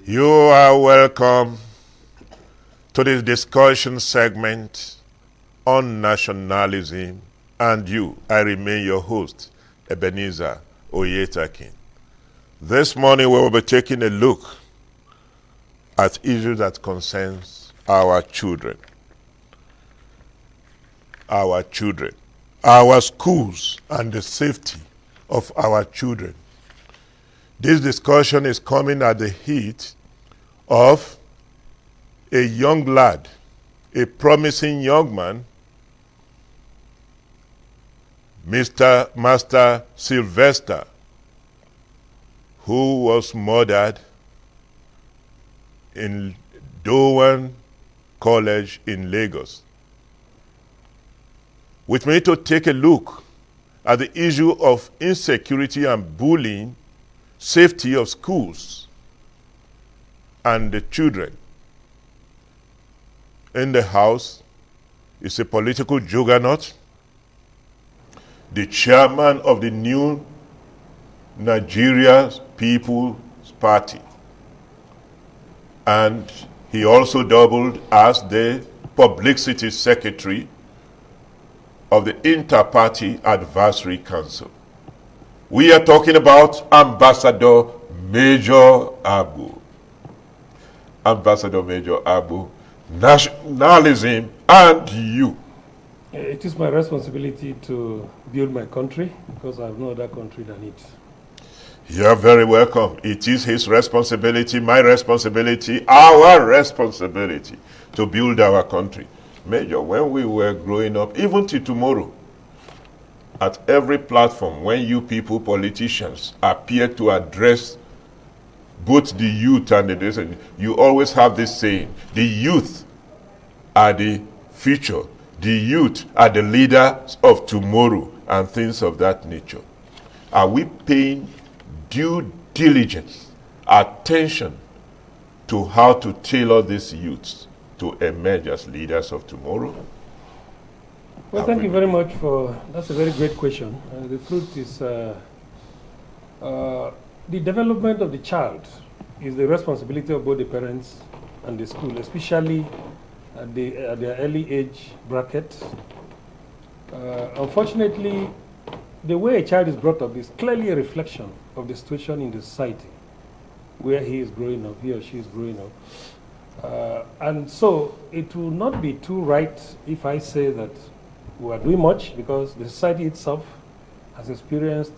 You are welcome to this discussion segment on nationalism and you. I remain your host, Ebenezer Oyetakin. This morning we will be taking a look at issues that concerns our children, our schools, and the safety of our children. This discussion is coming at the heat of a young lad, a promising young man, Master Sylvester, who was murdered in Dowan College in Lagos. With me to take a look at the issue of insecurity and bullying, safety of schools, and the children. In the house is a political juggernaut, the chairman of the new Nigeria People's Party, and he also doubled as the publicity secretary of the Inter-Party Advisory Council. We are talking about Ambassador Major Abu. Ambassador Major Abu, nationalism and you. It is my responsibility to build my country because I have no other country than it. You are very welcome. It is his responsibility, my responsibility, our responsibility to build our country. Major, when we were growing up, even till tomorrow, at every platform, when you people, politicians, appear to address both the youth and the descendants, you always have this saying, the youth are the future, the youth are the leaders of tomorrow, and things of that nature. Are we paying due diligence, attention to how to tailor these youths to emerge as leaders of tomorrow? Well, thank you very much that's a very great question. The truth is the development of the child is the responsibility of both the parents and the school, especially at their early age bracket. Unfortunately, the way a child is brought up is clearly a reflection of the situation in the society where he is growing up, he or she is growing up. And so it will not be too right if I say that we are doing much, because the society itself has experienced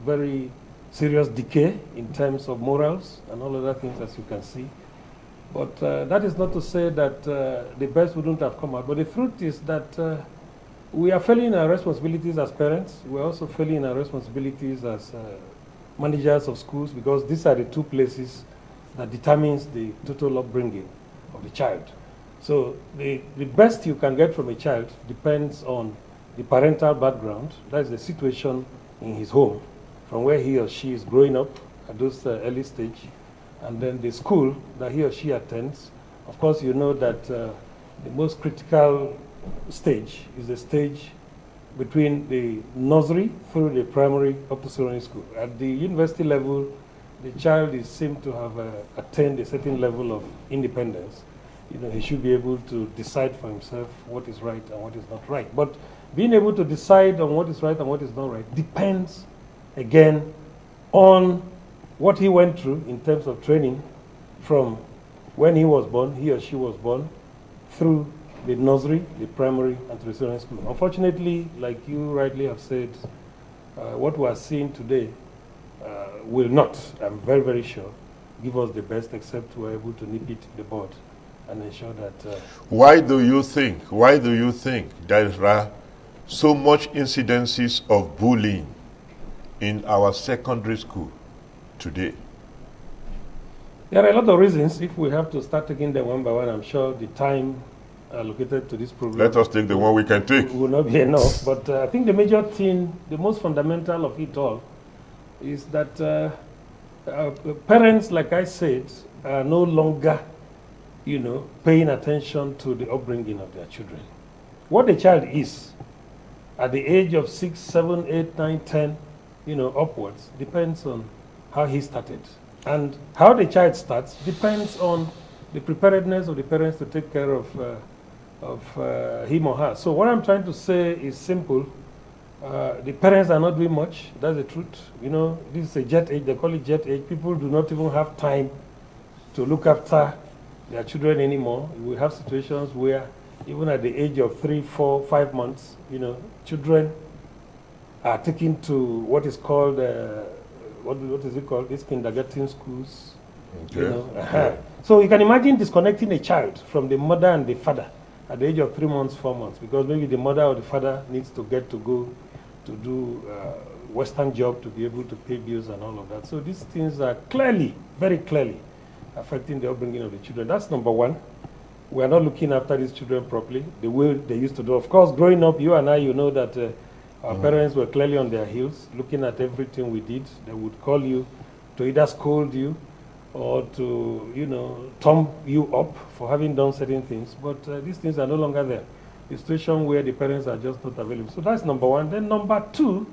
very serious decay in terms of morals and all other things, as you can see. But that is not to say that the best wouldn't have come out. But the truth is that we are failing our responsibilities as parents. We are also failing our responsibilities as managers of schools, because these are the two places that determines the total upbringing of the child. So the best you can get from a child depends on the parental background, that's the situation in his home, from where he or she is growing up at those early stage, and then the school that he or she attends. Of course, you know that the most critical stage is the stage between the nursery through the primary up to secondary school. At the university level, the child is seen to have attained a certain level of independence. You know, he should be able to decide for himself what is right and what is not right. But being able to decide on what is right and what is not right depends, again, on what he went through in terms of training from when he was born, he or she was born, through the nursery, the primary, and to the secondary school. Unfortunately, like you rightly have said, what we are seeing today will not, I'm very, very sure, give us the best, except we're able to nip it in the bud and ensure that... Why do you think there are so much incidences of bullying in our secondary school today? There are a lot of reasons. If we have to start taking them one by one, I'm sure the time allocated to this program... Let us take the one we can take. ...will not be enough. But I think the major thing, the most fundamental of it all, is that parents, like I said, are no longer, paying attention to the upbringing of their children. What a child is at the age of 6, 7, 8, 9, 10, upwards, depends on how he started. And how the child starts depends on the preparedness of the parents to take care of him or her. So what I'm trying to say is simple. The parents are not doing much. That's the truth. You know, this is a jet age. They call it jet age. People do not even have time to look after their children anymore. We have situations where even at the age of 3, 4, 5 months, you know, children are taken to what is called, what is it called? These kindergarten schools. Okay. You know? So you can imagine disconnecting a child from the mother and the father at the age of 3 months, 4 months, because maybe the mother or the father needs to get to go to do Western job to be able to pay bills and all of that. So these things are clearly, very clearly affecting the upbringing of the children. That's number one. We are not looking after these children properly, the way they used to do. Of course, growing up, you and I, you know that our parents were clearly on their heels, looking at everything we did. They would call you to either scold you or to, you know, thumb you up for having done certain things. But these things are no longer there. The situation where the parents are just not available. So that's number one. Then number two,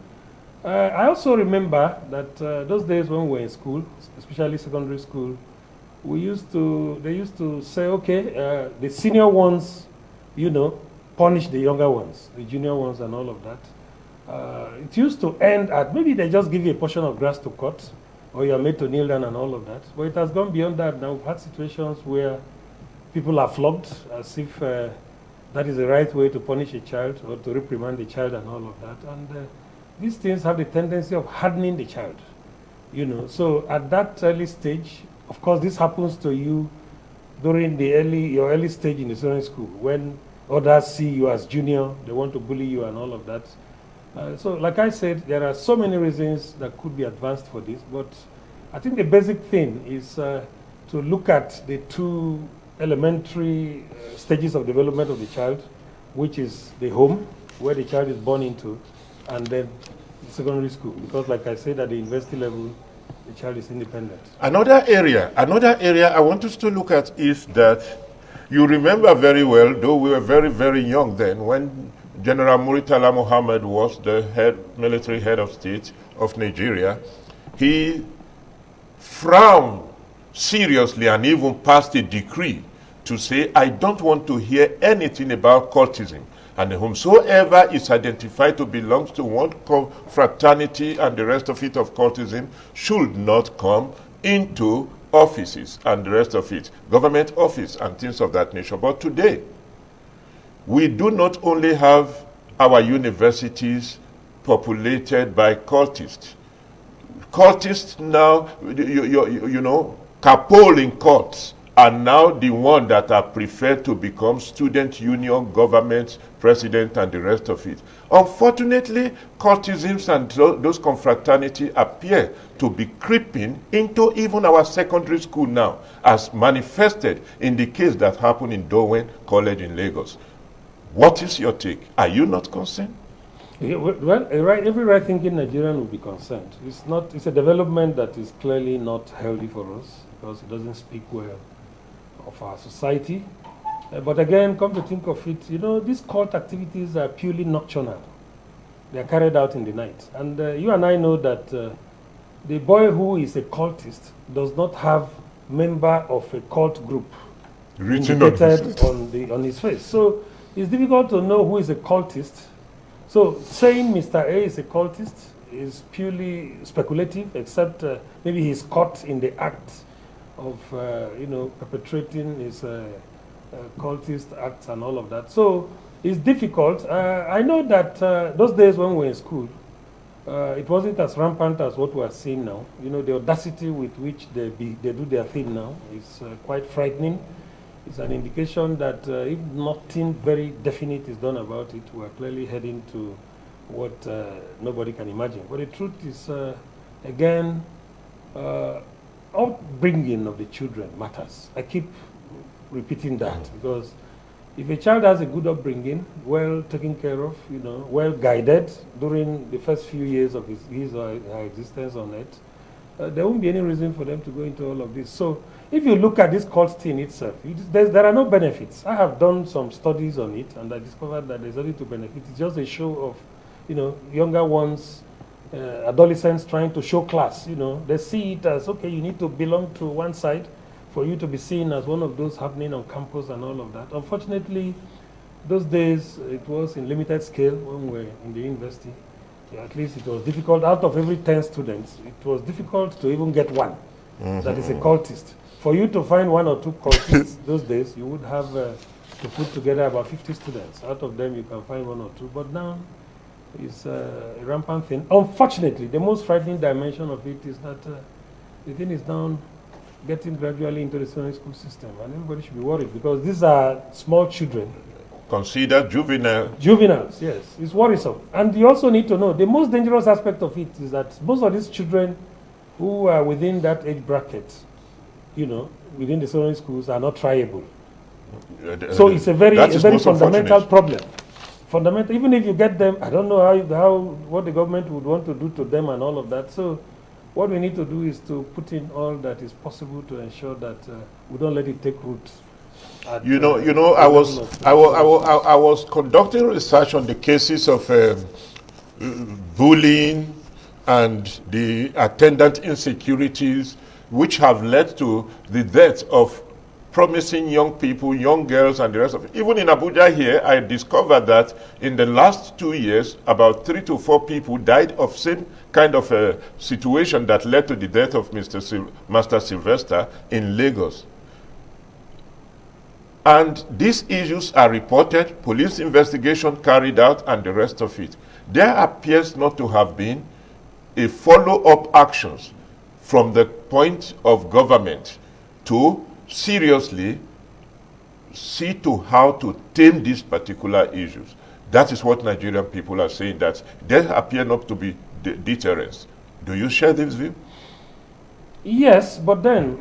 I also remember that those days when we were in school, especially secondary school, they used to say, okay, the senior ones, you know, punish the younger ones, the junior ones and all of that. It used to end at, maybe they just give you a portion of grass to cut, or you're made to kneel down and all of that. But it has gone beyond that now. We've had situations where people are flogged as if that is the right way to punish a child or to reprimand the child and all of that. And these things have the tendency of hardening the child, you know. So at that early stage, of course, this happens to you during your early stage in the secondary school, when others see you as junior, they want to bully you and all of that. So like I said, there are so many reasons that could be advanced for this, but I think the basic thing is to look at the two elementary stages of development of the child, which is the home, where the child is born into, and then the secondary school, because like I said, at the university level, the child is independent. Another area I want us to look at is that you remember very well, though we were very, very young then, when General Muritala Muhammad was the military head of state of Nigeria, he frowned seriously and even passed a decree to say, I don't want to hear anything about cultism. And whomsoever is identified to belong to one fraternity and the rest of it of cultism should not come into offices and the rest of it, government office and things of that nature. But today, we do not only have our universities populated by cultists. Cultists now, you know, capolling cults are now the one that are preferred to become student union, government, president, and the rest of it. Unfortunately, cultisms and those confraternity appear to be creeping into even our secondary school now, as manifested in the case that happened in Dowen College in Lagos. What is your take? Are you not concerned? Yeah, well, every right-thinking Nigerian will be concerned. It's a development that is clearly not healthy for us, because it doesn't speak well of our society. But again, come to think of it, you know, these cult activities are purely nocturnal. They are carried out in the night. And you and I know that the boy who is a cultist does not have member of a cult group indicated on his face. So it's difficult to know who is a cultist. So saying Mr. A is a cultist is purely speculative, except maybe he's caught in the act of, you know, perpetrating his cultist acts and all of that. So it's difficult. I know that those days when we were in school, it wasn't as rampant as what we are seeing now. You know, the audacity with which they do their thing now is quite frightening. It's an indication that if nothing very definite is done about it, we are clearly heading to what nobody can imagine. But the truth is, again, upbringing of the children matters. I keep repeating that, because if a child has a good upbringing, well taken care of, you know, well guided during the first few years of his or her existence on earth, there won't be any reason for them to go into all of this. So if you look at this cult thing itself, there are no benefits. I have done some studies on it, and I discovered that there's nothing to benefit. It's just a show of, you know, younger ones adolescents trying to show class. They see it as, okay, you need to belong to one side for you to be seen as one of those happening on campus and all of that. Unfortunately, those days it was in limited scale when we were in the university. Yeah, at least it was difficult. Out of every 10 students, it was difficult to even get one that is a cultist. For you to find one or two cultists those days, you would have to put together about 50 students. Out of them, you can find one or two. But now, it's a rampant thing. Unfortunately, the most frightening dimension of it is that the thing is now getting gradually into the secondary school system. And everybody should be worried because these are small children. Considered juvenile. Juveniles, yes. It's worrisome. And you also need to know, the most dangerous aspect of it is that most of these children who are within that age bracket, within the secondary schools are not triable. So it's a very fundamental problem. Fundamental, even if you get them, I don't know what the government would want to do to them and all of that. So what we need to do is to put in all that is possible to ensure that we don't let it take root. I was conducting research on the cases of bullying and the attendant insecurities, which have led to the death of promising young people, young girls, and the rest of it. Even in Abuja here, I discovered that in the last 2 years, about 3 to 4 people died of same kind of a situation that led to the death of Master Sylvester in Lagos. And these issues are reported, police investigation carried out, and the rest of it. There appears not to have been a follow-up actions from the point of government to seriously see to how to tame these particular issues. That is what Nigerian people are saying, that there appear not to be deterrence. Do you share this view? Yes, but then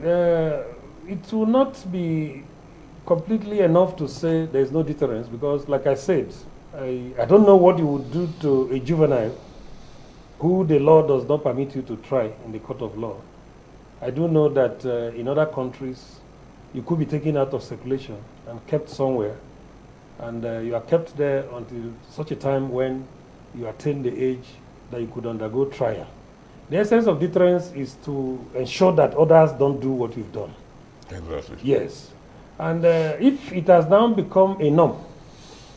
it will not be completely enough to say there is no deterrence because, like I said, I don't know what you would do to a juvenile who the law does not permit you to try in the court of law. I do know that in other countries, you could be taken out of circulation and kept somewhere, and you are kept there until such a time when you attain the age that you could undergo trial. The essence of deterrence is to ensure that others don't do what you've done. Exactly. Yes. And if it has now become a norm,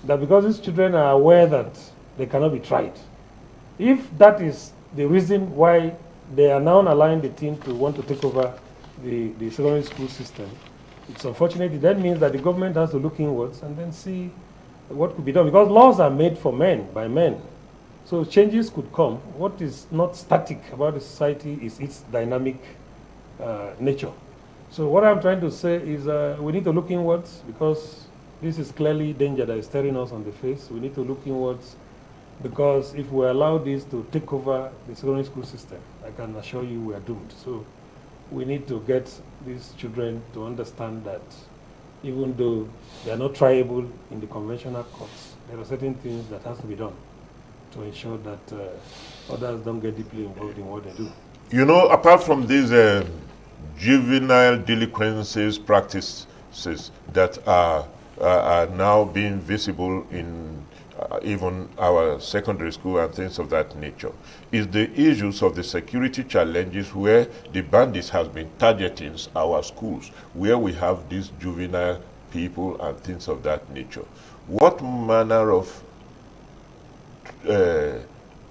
that because these children are aware that they cannot be tried, if that is the reason why they are now allowing the team to want to take over the secondary school system, it's unfortunate. That means that the government has to look inwards and then see what could be done. Because laws are made for men, by men. So changes could come. What is not static about the society is its dynamic nature. So what I'm trying to say is we need to look inwards because this is clearly danger that is staring us on the face. We need to look inwards because if we allow this to take over the secondary school system, I can assure you we are doomed. So we need to get these children to understand that even though they are not triable in the conventional courts, there are certain things that has to be done to ensure that others don't get deeply involved in what they do. Apart from these juvenile delinquencies practices that are now being visible in even our secondary school and things of that nature, is the issues of the security challenges where the bandits has been targeting our schools, where we have these juvenile people and things of that nature. What manner of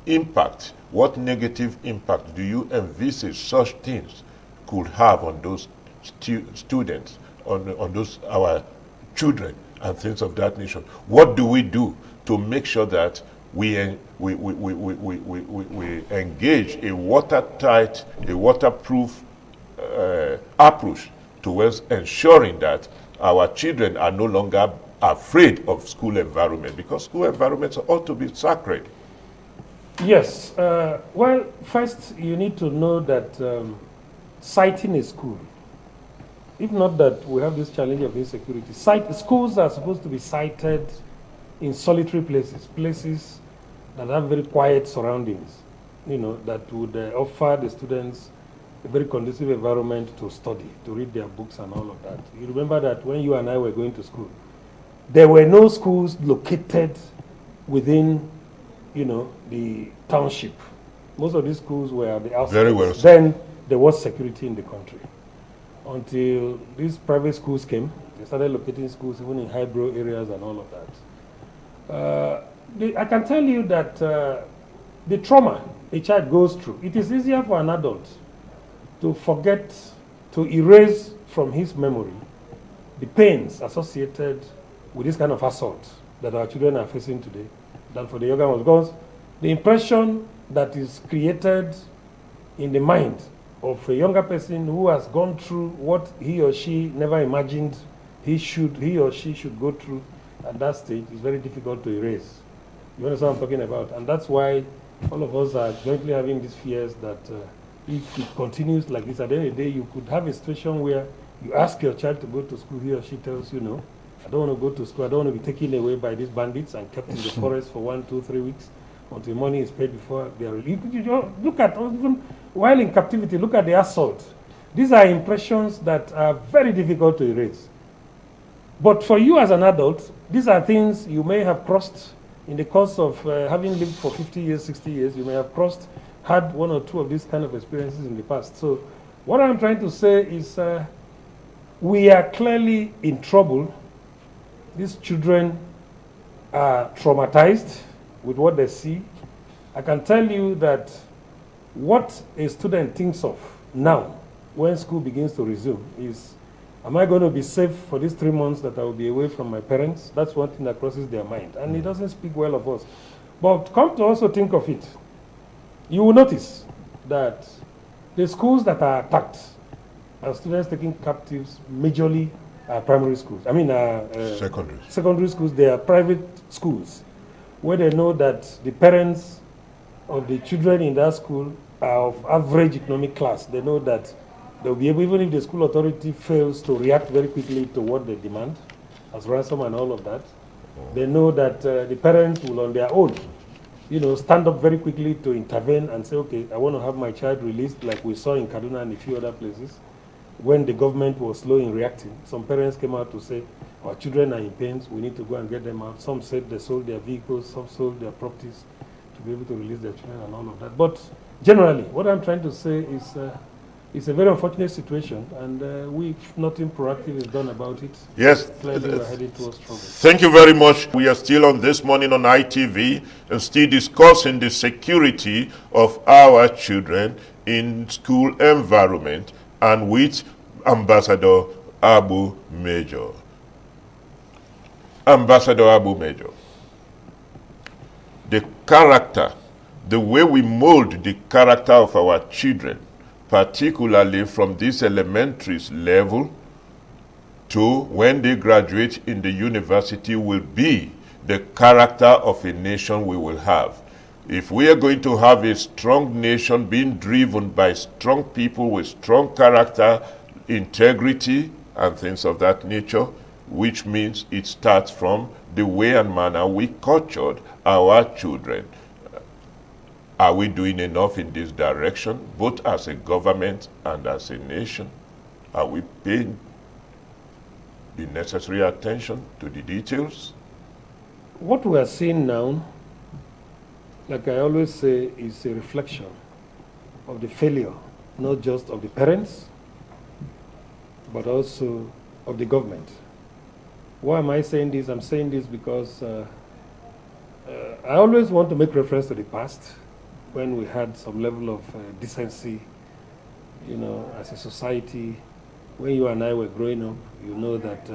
impact, what negative impact do you envisage such things could have on those students, on those our children and things of that nature? What do we do to make sure that we engage a watertight, a waterproof approach towards ensuring that our children are no longer afraid of school environment, because school environments ought to be sacred? Yes. Well, first you need to know that citing a school, if not that we have this challenge of insecurity, schools are supposed to be cited in solitary places that have very quiet surroundings, that would offer the students a very conducive environment to study, to read their books and all of that. You remember that when you and I were going to school, there were no schools located within, the township. Most of these schools were at the outskirts. Very well. Then there was security in the country. Until these private schools came, they started locating schools even in highbrow areas and all of that. I can tell you that the trauma a child goes through, it is easier for an adult to forget, to erase from his memory the pains associated with this kind of assault that our children are facing today than for the younger ones. Because the impression that is created in the mind of a younger person who has gone through what he or she never imagined he or she should go through at that stage is very difficult to erase. You understand what I'm talking about? And that's why all of us are jointly having these fears that if it continues like this, at the end of the day, you could have a situation where you ask your child to go to school, he or she tells you, no, I don't want to go to school, I don't want to be taken away by these bandits and kept in the forest for 1, 2, 3 weeks until money is paid before they are released. You look at, even while in captivity, look at the assault. These are impressions that are very difficult to erase. But for you as an adult, these are things you may have crossed in the course of having lived for 50 years, 60 years. You may have had 1 or 2 of these kind of experiences in the past. So what I'm trying to say is we are clearly in trouble. These children are traumatized with what they see. I can tell you that what a student thinks of now when school begins to resume is, am I going to be safe for these 3 months that I will be away from my parents? That's one thing that crosses their mind. And it doesn't speak well of us. But come to also think of it, you will notice that the schools that are attacked and students taken captives majorly are primary schools. I mean, secondary schools. They are private schools where they know that the parents of the children in that school are of average economic class. They know that they'll be able, even if the school authority fails to react very quickly to what they demand, as ransom and all of that, they know that the parents will on their own, stand up very quickly to intervene and say, okay, I want to have my child released, like we saw in Kaduna and a few other places. When the government was slow in reacting, some parents came out to say, our children are in pains, we need to go and get them out. Some said they sold their vehicles, some sold their properties to be able to release their children and all of that. But generally, what I'm trying to say is it's a very unfortunate situation, and if nothing proactive is done about it, yes, clearly we're heading towards trouble. Thank you very much. We are still on This Morning on ITV and still discussing the security of our children in school environment and with Ambassador Abu Major. Ambassador Abu Major, the character, the way we mold the character of our children, particularly from this elementary level to when they graduate in the university, will be the character of a nation we will have. If we are going to have a strong nation being driven by strong people with strong character, integrity, and things of that nature, which means it starts from the way and manner we cultured our children. Are we doing enough in this direction, both as a government and as a nation? Are we paying the necessary attention to the details? What we are seeing now, like I always say, is a reflection of the failure, not just of the parents, but also of the government. Why am I saying this? I'm saying this because I always want to make reference to the past, when we had some level of decency, as a society. When you and I were growing up, you know that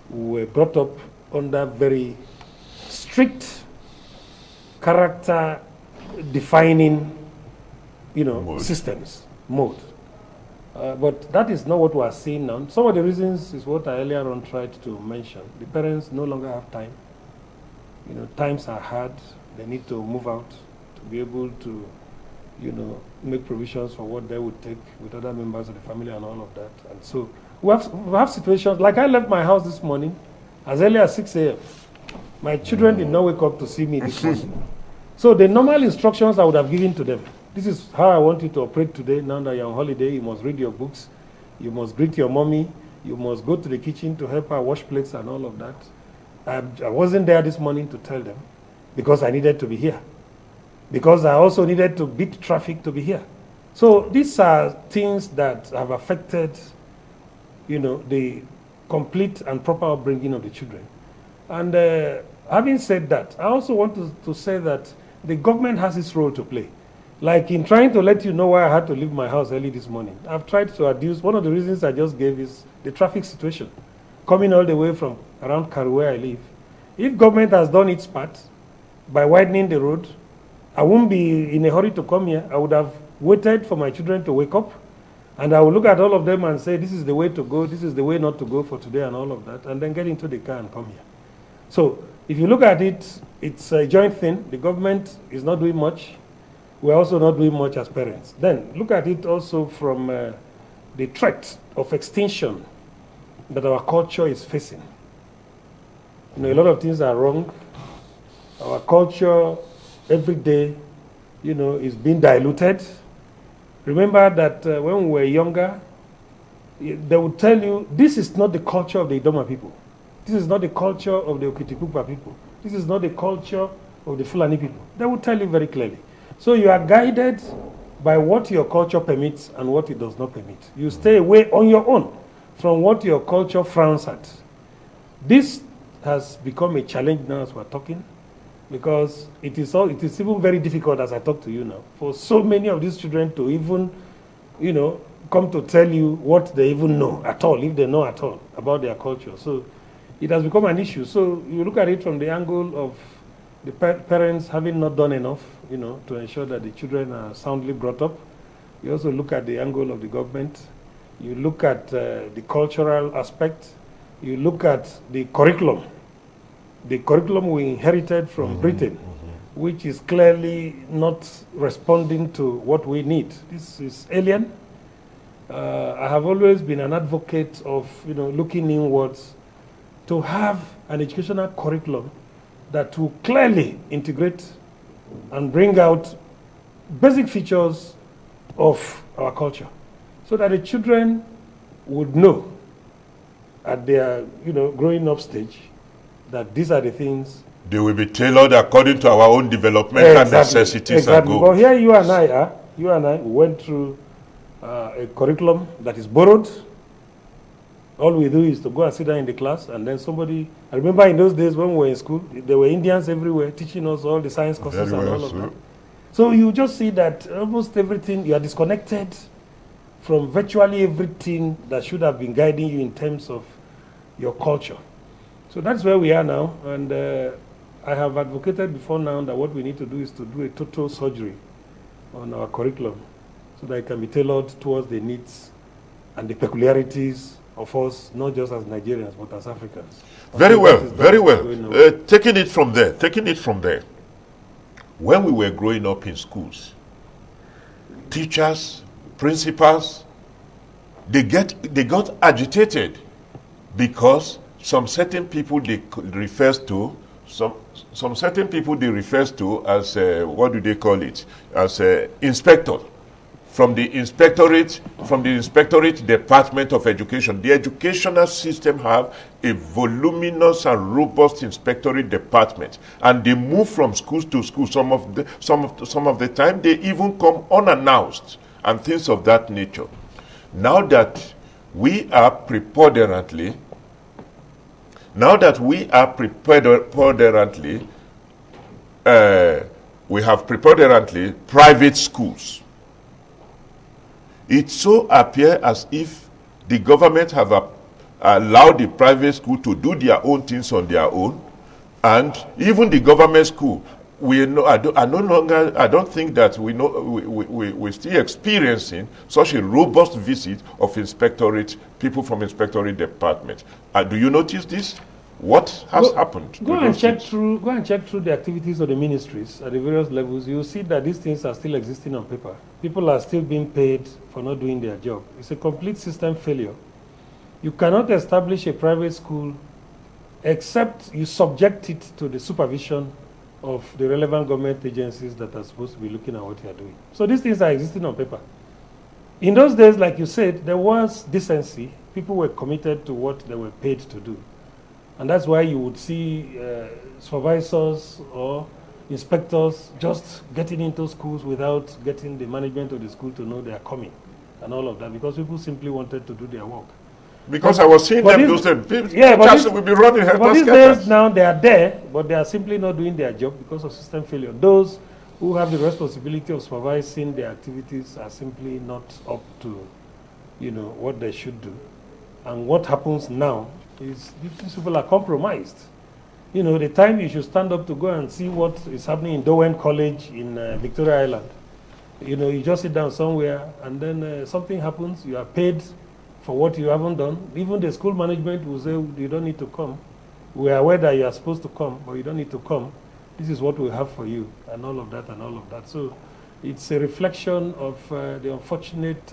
we were brought up under very strict character defining, mode. But that is not what we are seeing now. Some of the reasons is what I earlier on tried to mention. The parents no longer have time. Times are hard. They need to move out to be able to, make provisions for what they would take with other members of the family and all of that. And so we have situations, like I left my house this morning as early as 6 a.m. My children did not wake up to see me this morning. So the normal instructions I would have given to them, this is how I want you to operate today. Now that you're on holiday, you must read your books, you must greet your mommy, you must go to the kitchen to help her wash plates and all of that. I wasn't there this morning to tell them because I needed to be here. because I also needed to beat traffic to be here. So these are things that have affected, the complete and proper upbringing of the children. And having said that, I also want to say that the government has its role to play. Like in trying to let you know why I had to leave my house early this morning, I've tried to adduce, one of the reasons I just gave is the traffic situation. Coming all the way from around Karu where I live. If government has done its part by widening the road, I won't be in a hurry to come here. I would have waited for my children to wake up, and I will look at all of them and say, this is the way to go, this is the way not to go for today and all of that, and then get into the car and come here. So if you look at it, it's a joint thing. The government is not doing much. We're also not doing much as parents. Then look at it also from the threat of extinction that our culture is facing. A lot of things are wrong. Our culture every day, is being diluted. Remember that when we were younger, they would tell you, this is not the culture of the Idoma people. This is not the culture of the Okitipupa people. This is not the culture of the Fulani people. They would tell you very clearly. So you are guided by what your culture permits and what it does not permit. You stay away on your own from what your culture frowns at. This has become a challenge now as we're talking, because it is even very difficult as I talk to you now for so many of these children to even, come to tell you what they even know at all, if they know at all about their culture. So it has become an issue. So you look at it from the angle of the parents having not done enough, to ensure that the children are soundly brought up. You also look at the angle of the government. You look at the cultural aspect. You look at the curriculum. The curriculum we inherited from Britain, which is clearly not responding to what we need. This is alien. I have always been an advocate of, looking inwards to have an educational curriculum that will clearly integrate and bring out basic features of our culture, so that the children would know at their, growing up stage that these are the things. They will be tailored according to our own developmental necessities and goals. But here you and I went through a curriculum that is borrowed. All we do is to go and sit down in the class, and then I remember in those days when we were in school, there were Indians everywhere teaching us all the science courses and all of that. So you just see that almost everything, you are disconnected from virtually everything that should have been guiding you in terms of your culture. So that's where we are now, and I have advocated before now that what we need to do is to do a total surgery on our curriculum so that it can be tailored towards the needs and the peculiarities of us, not just as Nigerians, but as Africans. Very well. Taking it from there. When we were growing up in schools, teachers, principals, they got agitated because some certain people they refers to as what do they call it, as inspector from the inspectorate department of education. The educational system have a voluminous and robust inspectorate department, and they move from schools to school. Some of the time they even come unannounced and things of that nature. Now that we are preponderantly we have preponderantly private schools. It so appears as if the government have allowed the private school to do their own things on their own, and even the government school, I don't think that we're still experiencing such a robust visit of people from inspectorate department. Do you notice this? What has happened? Go and check through the activities of the ministries at the various levels. You will see that these things are still existing on paper. People are still being paid for not doing their job. It's a complete system failure. You cannot establish a private school except you subject it to the supervision of the relevant government agencies that are supposed to be looking at what you are doing. So these things are existing on paper. In those days, like you said, there was decency. People were committed to what they were paid to do. And that's why you would see supervisors or inspectors just getting into schools without getting the management of the school to know they are coming and all of that, because people simply wanted to do their work. Because I was seeing them those days. Yeah, but will be running but these days now they are there, but they are simply not doing their job because of system failure. Those who have the responsibility of supervising their activities are simply not up to, what they should do. And what happens now is these people are compromised. The time you should stand up to go and see what is happening in Dowen College in Victoria Island. You just sit down somewhere and then something happens, you are paid for what you haven't done. Even the school management will say, you don't need to come. We are aware that you are supposed to come, but you don't need to come. This is what we have for you, and all of that, and all of that. So it's a reflection of the unfortunate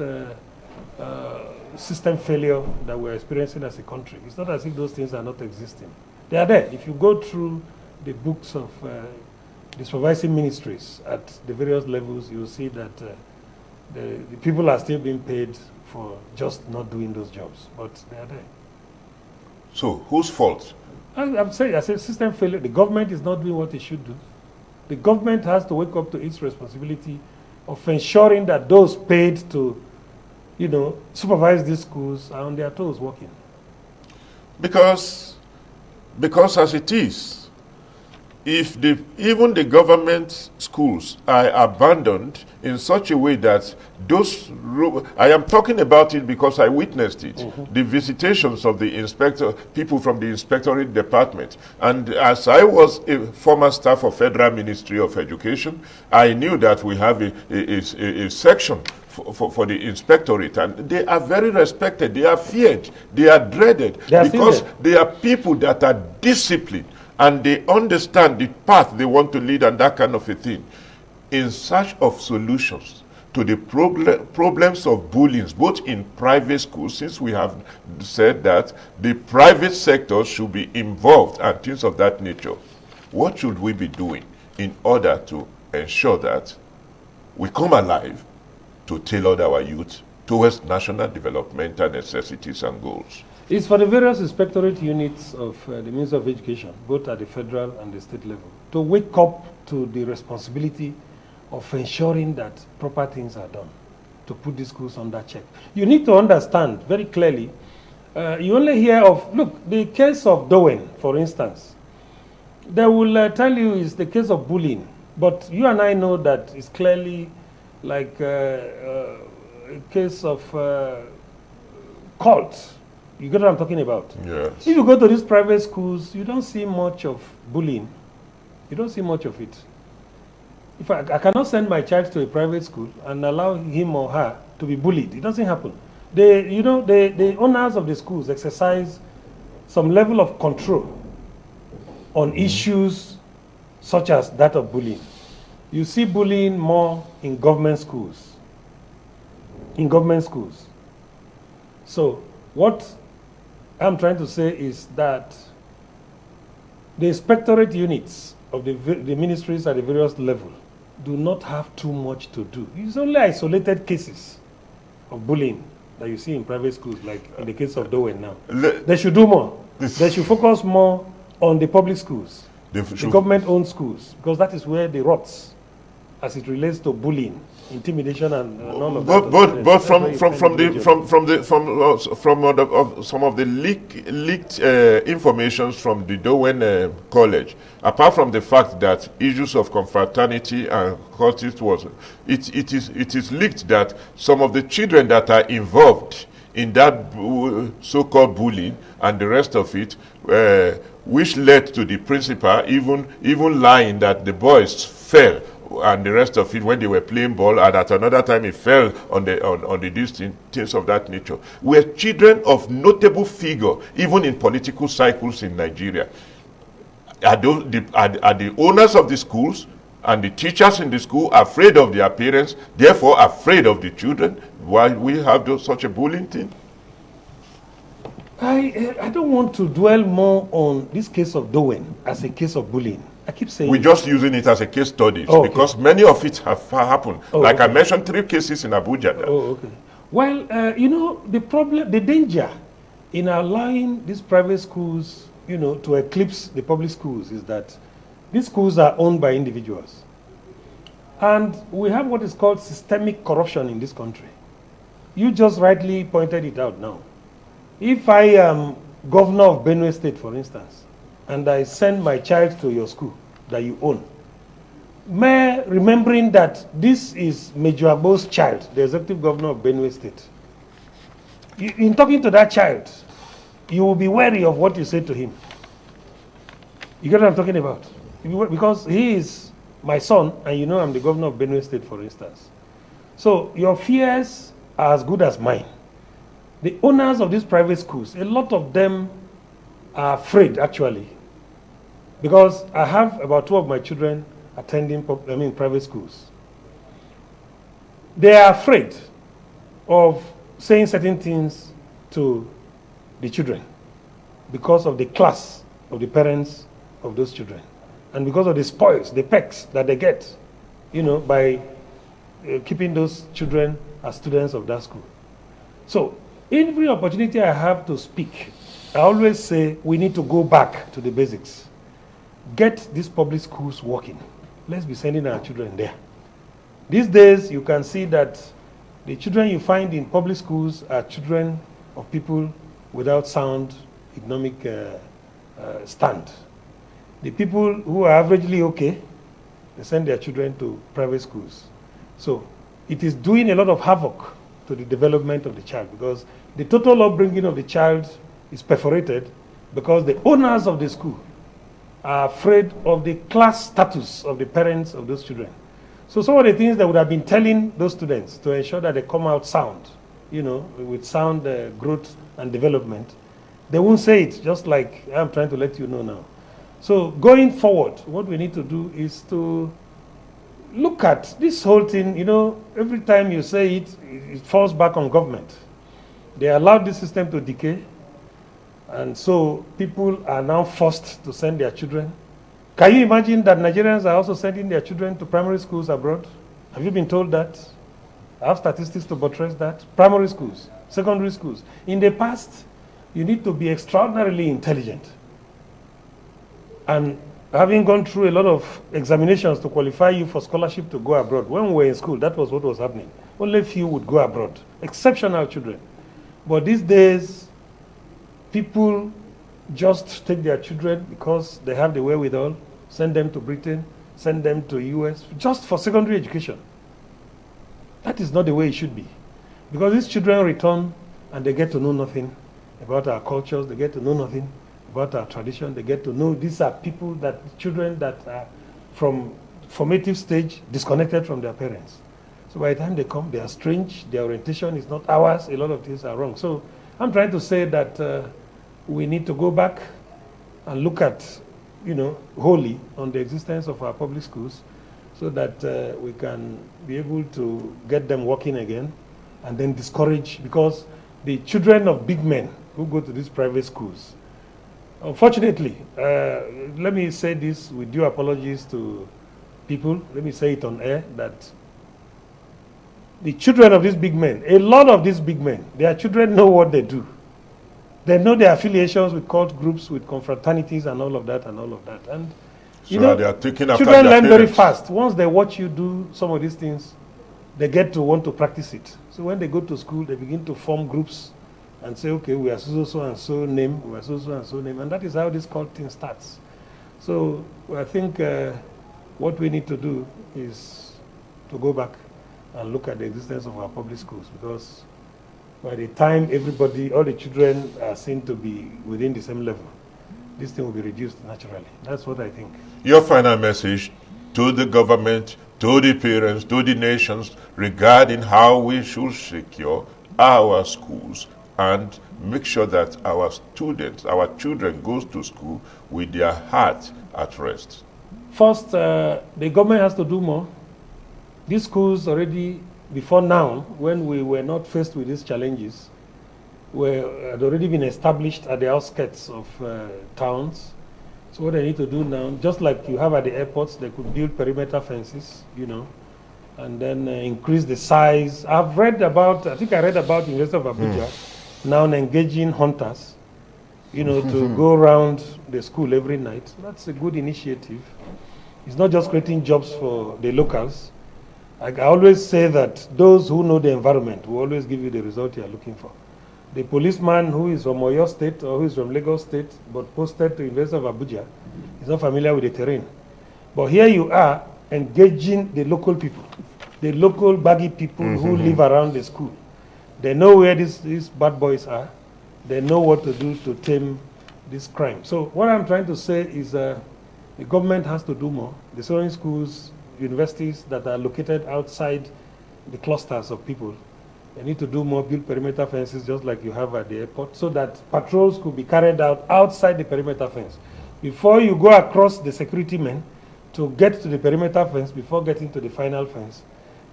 system failure that we're experiencing as a country. It's not as if those things are not existing. They are there. If you go through the books of the supervising ministries at the various levels, you'll see that the people are still being paid for just not doing those jobs, but they are there. So, whose fault? I'm saying, I say system failure. The government is not doing what it should do. The government has to wake up to its responsibility of ensuring that those paid to, supervise these schools are on their toes working. Because as it is, if even the government schools are abandoned in such a way that I am talking about it because I witnessed it, the visitations of the people from the inspectorate department. And as I was a former staff of Federal Ministry of Education, I knew that we have a section for the inspectorate, and they are very respected, they are feared, they are dreaded, because they are people that are disciplined, and they understand the path they want to lead and that kind of a thing, in search of solutions to the problems of bullying, both in private schools, since we have said that the private sector should be involved and things of that nature. What should we be doing in order to ensure that we come alive to tailor our youth towards national developmental necessities and goals? It's for the various inspectorate units of the Ministry of Education, both at the federal and the state level, to wake up to the responsibility of ensuring that proper things are done, to put the schools under check. You need to understand very clearly, you only hear of, look, the case of Dowen, for instance, they will tell you it's the case of bullying, but you and I know that it's clearly like a case of cult. You get what I'm talking about? Yes. If you go to these private schools, you don't see much of bullying. You don't see much of it. If I cannot send my child to a private school and allow him or her to be bullied, it doesn't happen. The owners of the schools exercise some level of control on issues such as that of bullying. You see bullying more in government schools. In government schools. So what I'm trying to say is that the inspectorate units of the ministries at the various levels do not have too much to do. It's only isolated cases of bullying that you see in private schools, like in the case of Dowen now. They should do more. They should focus more on the public schools, the government-owned schools, because that is where the rots, as it relates to bullying, intimidation, and all of that. But from some of the leaked informations from the Dowen College, apart from the fact that issues of confraternity and cultists it is leaked that some of the children that are involved in that so-called bullying and the rest of it, which led to the principal even lying that the boys fell and the rest of it when they were playing ball, and at another time it fell on the distance, things of that nature, were children of notable figure, even in political cycles in Nigeria. Are the owners of the schools and the teachers in the school afraid of their parents, therefore afraid of the children, while we have such a bullying thing? I don't want to dwell more on this case of Dowen as a case of bullying. I keep saying we're just using it as a case study because many of it have happened. I mentioned 3 cases in Abuja. Well, the danger in allowing these private schools, to eclipse the public schools is that These schools are owned by individuals. And we have what is called systemic corruption in this country. You just rightly pointed it out now. If I am governor of Benue State, for instance, and I send my child to your school that you own, remembering that this is Major Agbo's child, the executive governor of Benue State, in talking to that child, you will be wary of what you say to him. You get what I'm talking about? Because he is my son, and you know I'm the governor of Benue State, for instance. So your fears are as good as mine. The owners of these private schools, a lot of them are afraid, actually, because I have about 2 of my children attending private schools. They are afraid of saying certain things to the children because of the class of the parents of those children, and because of the spoils, the perks that they get, by keeping those children as students of that school. So every opportunity I have to speak, I always say we need to go back to the basics. Get these public schools working. Let's be sending our children there. These days, you can see that the children you find in public schools are children of people without sound economic stand. The people who are averagely okay, they send their children to private schools. So it is doing a lot of havoc to the development of the child, because the total upbringing of the child is perforated because the owners of the school are afraid of the class status of the parents of those children. So some of the things that would have been telling those students to ensure that they come out sound, with sound growth and development, they won't say it, just like I'm trying to let you know now. So going forward, what we need to do is to look at this whole thing. Every time you say it, it falls back on government. They allowed this system to decay, and so people are now forced to send their children. Can you imagine that Nigerians are also sending their children to primary schools abroad? Have you been told that? I have statistics to buttress that. Primary schools, secondary schools. In the past, you need to be extraordinarily intelligent. And having gone through a lot of examinations to qualify you for scholarship to go abroad, when we were in school, that was what was happening. Only few would go abroad, exceptional children. But these days, people just take their children because they have the wherewithal, send them to Britain, send them to US, just for secondary education. That is not the way it should be. Because these children return and they get to know nothing about our cultures, they get to know nothing about our tradition, they get to know these are children that are from formative stage disconnected from their parents. So by the time they come, they are strange, their orientation is not ours, a lot of things are wrong. So I'm trying to say that we need to go back and look at, wholly on the existence of our public schools so that we can be able to get them working again, and then discourage, because the children of big men who go to these private schools, unfortunately, let me say this with due apologies to people, let me say it on air, that the children of these big men, a lot of these big men, their children know what they do. They know their affiliations with cult groups, with confraternities and all of that and all of that. And so they are taking after children their learn very parents. fast. Once they watch you do some of these things, they get to want to practice it. So when they go to school, they begin to form groups and say, okay, we are so and so name, we are so and so name, and that is how this cult thing starts. So I think what we need to do is to go back and look at the existence of our public schools, because by the time everybody, all the children are seen to be within the same level, this thing will be reduced naturally. That's what I think. Your final message to the government, to the parents, to the nations regarding how we should secure our schools and make sure that our students, our children goes to school with their heart at rest. First, the government has to do more. These schools already, before now, when we were not faced with these challenges, had already been established at the outskirts of towns. So what they need to do now, just like you have at the airports, they could build perimeter fences, and then increase the size. I think I read about University of Abuja now engaging hunters, to go around the school every night. That's a good initiative. It's not just creating jobs for the locals. I always say that those who know the environment will always give you the result you are looking for. The policeman who is from Oyo State or who is from Lagos State but posted to University of Abuja is not familiar with the terrain. But here you are engaging the local people, the local baggy people who live around the school. They know where these bad boys are. They know what to do to tame this crime. So what I'm trying to say is the government has to do more. The certain schools, universities that are located outside the clusters of people, they need to do more, build perimeter fences just like you have at the airport, so that patrols could be carried out outside the perimeter fence. Before you go across the security men to get to the perimeter fence, before getting to the final fence,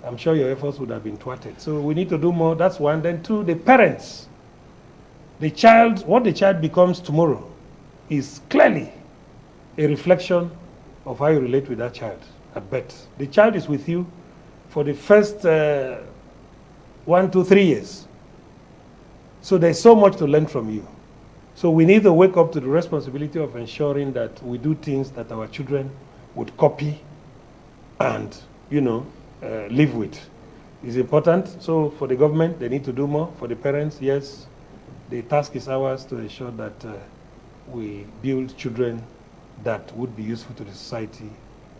I'm sure your efforts would have been thwarted. So we need to do more. That's one. Then two, the parents. The child, what the child becomes tomorrow is clearly a reflection of how you relate with that child at birth. The child is with you for the first 1, 2, 3 years. So there's so much to learn from you. So we need to wake up to the responsibility of ensuring that we do things that our children would copy and, live with. It's important. So for the government, they need to do more. For the parents, yes, the task is ours to ensure that we build children that would be useful to the society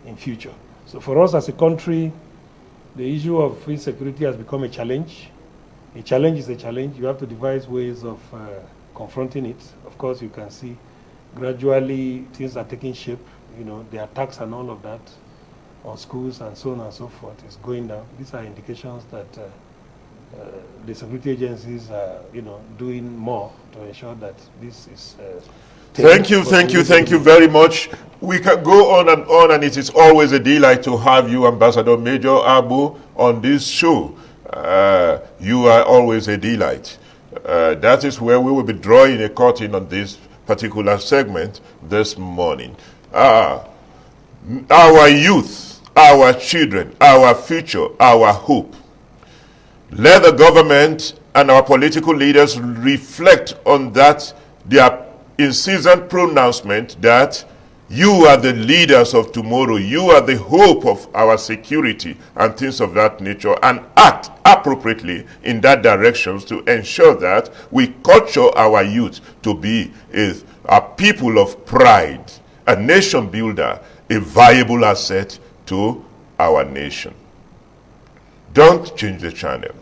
in future. So for us as a country, the issue of insecurity has become a challenge. A challenge is a challenge. You have to devise ways of confronting it. Of course, you can see gradually things are taking shape. The attacks and all of that on schools and so on and so forth is going down. These are indications that the security agencies are, doing more to ensure that this is. Thank you very much. We can go on, and it is always a delight to have you, Ambassador Major Abu, on this show. You are always a delight. That is where we will be drawing a curtain on this particular segment this morning. Our youth, our children, our future, our hope. Let the government and our political leaders reflect on that, their incessant pronouncement that you are the leaders of tomorrow, you are the hope of our security and things of that nature, and act appropriately in that direction to ensure that we culture our youth to be a people of pride, a nation builder, a viable asset to our nation. Don't change the channel.